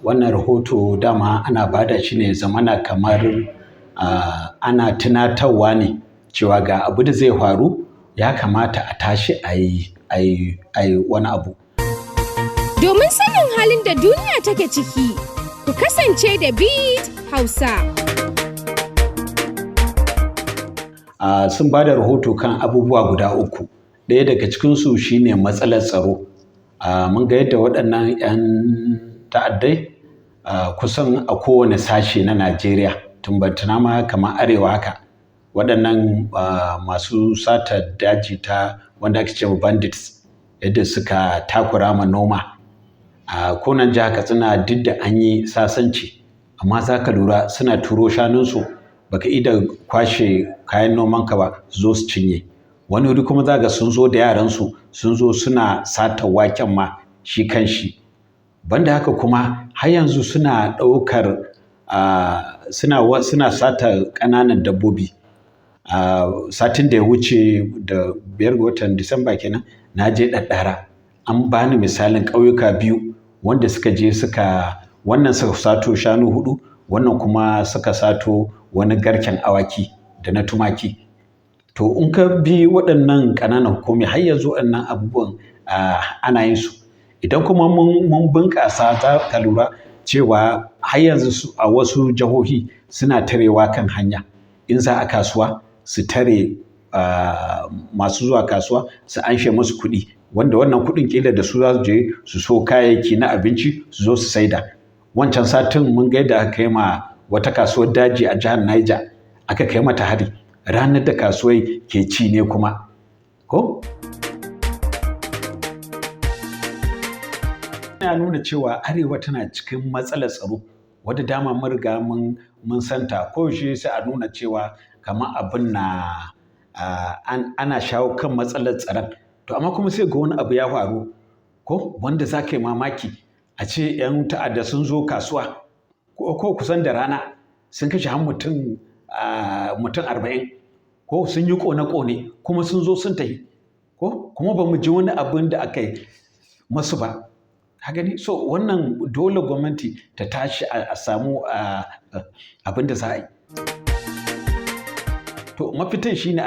wannan rahoto dama ana bada shi ne zamana kamar ana tunatarwa ne cewa ga abu da zai faru ya kamata a tashi a yi wani abu. Domin sanin halin da duniya take ciki, ku kasance da Beat Hausa. Sun ba da rahoto kan abubuwa guda uku. Ɗaya daga cikinsu shine matsalar tsaro. Mun ga yadda waɗannan 'yan ta'addai kusan a kowane sashe na Najeriya, tumbatuna ma kamar arewa haka, waɗannan masu sata daji ta wanda ake cewa bandits, yadda suka takura ma noma. A konan jihar Katsina duk da an yi sasanci, amma za ka lura suna turo shanunsu baka ida kwashe kayan nomanka ba su zo su cinye. Wani wuri kuma za ga sun zo da yaransu sun zo suna sata waken ma shi kan shi. Banda haka kuma har yanzu suna ɗaukar suna sata ƙananan dabbobi. Satin da ya wuce da 5 ga watan Disamba kenan na je Ɗaɗɗara, an bani misalin ƙauyuka biyu wanda suka je wannan suka sato shanu 4, wannan kuma suka sato wani garken awaki da na tumaki. To in ka bi waɗannan ƙananan hukumi har yanzu waɗannan abubuwan ana yin su. Idan kuma mun bunƙasa za ka lura cewa har yanzu a wasu jihohi suna tarewa kan hanya. In za a kasuwa su tare masu zuwa kasuwa su anshe musu kuɗi, wanda wannan kuɗin ƙila da su za su je su so kayayyaki na abinci su zo su saida. Wancan satin mun ga yadda aka kai ma wata kasuwar daji a jihar Niger, aka kai mata hari ranar da kasuwai ke ci ne kuma. Ko? Yana nuna cewa arewa tana cikin matsalar tsaro wadda dama mun riga mun santa. Koyaushe sai a nuna cewa kamar abin ana shawo kan matsalar tsaron. To amma kuma sai ga wani abu ya faru ko wanda za ka yi mamaki, a ce 'yan ta'adda sun zo kasuwa ko kusan da rana sun kashe har mutum 40 ko sun yi ƙone-ƙone kuma sun zo sun tafi ko kuma ba mu ji wani abin da aka yi masu ba. Ka gani? So wannan dole gwamnati ta tashi a samu abin da za a yi. To mafitan shine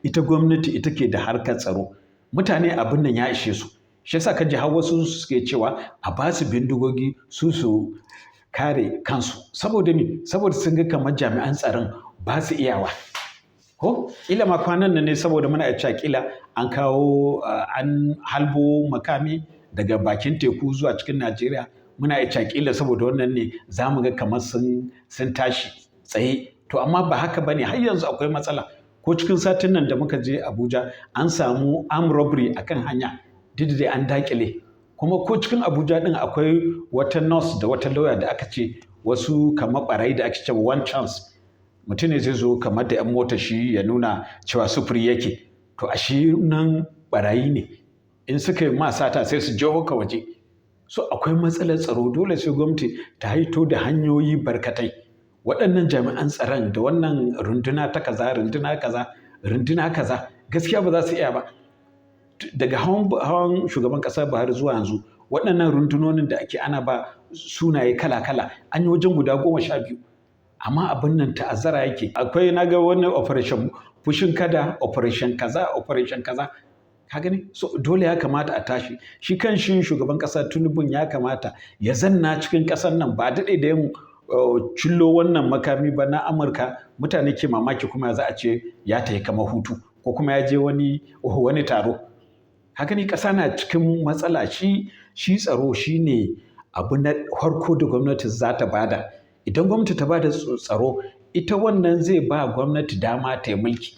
ita gwamnati ita ke da harkar tsaro. Mutane abin nan ya ishe su. Shi yasa ka ji har wasu suke cewa a ba su bindigogi su kare kansu. Saboda me? Saboda sun ga kamar jami'an tsaron ba su iyawa. Ko ƙila ma kwanan nan ne saboda muna cewa ƙila an kawo an halbo makami daga bakin teku zuwa cikin Najeriya. Muna cewa ƙila saboda wannan ne za mu ga kamar sun tashi tsaye. To amma ba haka ba ne, har yanzu akwai matsala. Ko cikin satin nan da muka je Abuja an samu armed robbery akan hanya, duk da an daƙile. Kuma ko cikin Abuja ɗin akwai wata nurse da wata lawyer da aka ce wasu kamar ɓarayi da ake cewa one chance. Mutum ne zai zo kamar da 'yan mota shi ya nuna cewa sufuri yake. To a shi nan ɓarayi ne. In suka yi ma sata sai su jawo ka waje. So akwai matsalar tsaro, dole sai gwamnati ta haito da hanyoyi barkatai. Waɗannan jami'an tsaron da wannan runduna ta kaza, runduna kaza gaskiya ba za su iya ba. Daga hawan shugaban ƙasa Buhari zuwa yanzu, waɗannan rundunonin da ake ana ba sunaye kala-kala an yi wajen guda 12. Amma abin nan ta'azzara yake. Akwai na ga wani operation fushin kada, operation kaza. Ka gani? So dole ya kamata a tashi. Shi kan shi shugaban ƙasa Tinubu ya kamata ya zanna cikin ƙasar nan, ba daɗe da yin cillo wannan makami ba na Amurka. Mutane ke mamaki kuma za a ce ya tafi kamar hutu ko kuma ya je wani taro. Ka gani ƙasa na cikin matsala. Shi tsaro shi ne abu na farko da gwamnati za ta bada. Idan gwamnati ta bada tsaro, ita wannan zai ba gwamnati dama ta yi mulki.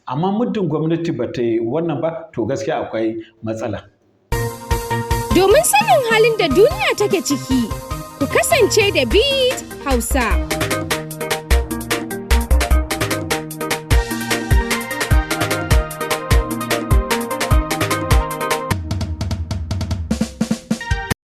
Amma muddin gwamnati ba ta yi wannan ba, to gaskiya akwai matsala. Domin sanin halin da duniya take ciki, ku kasance da Beat Hausa.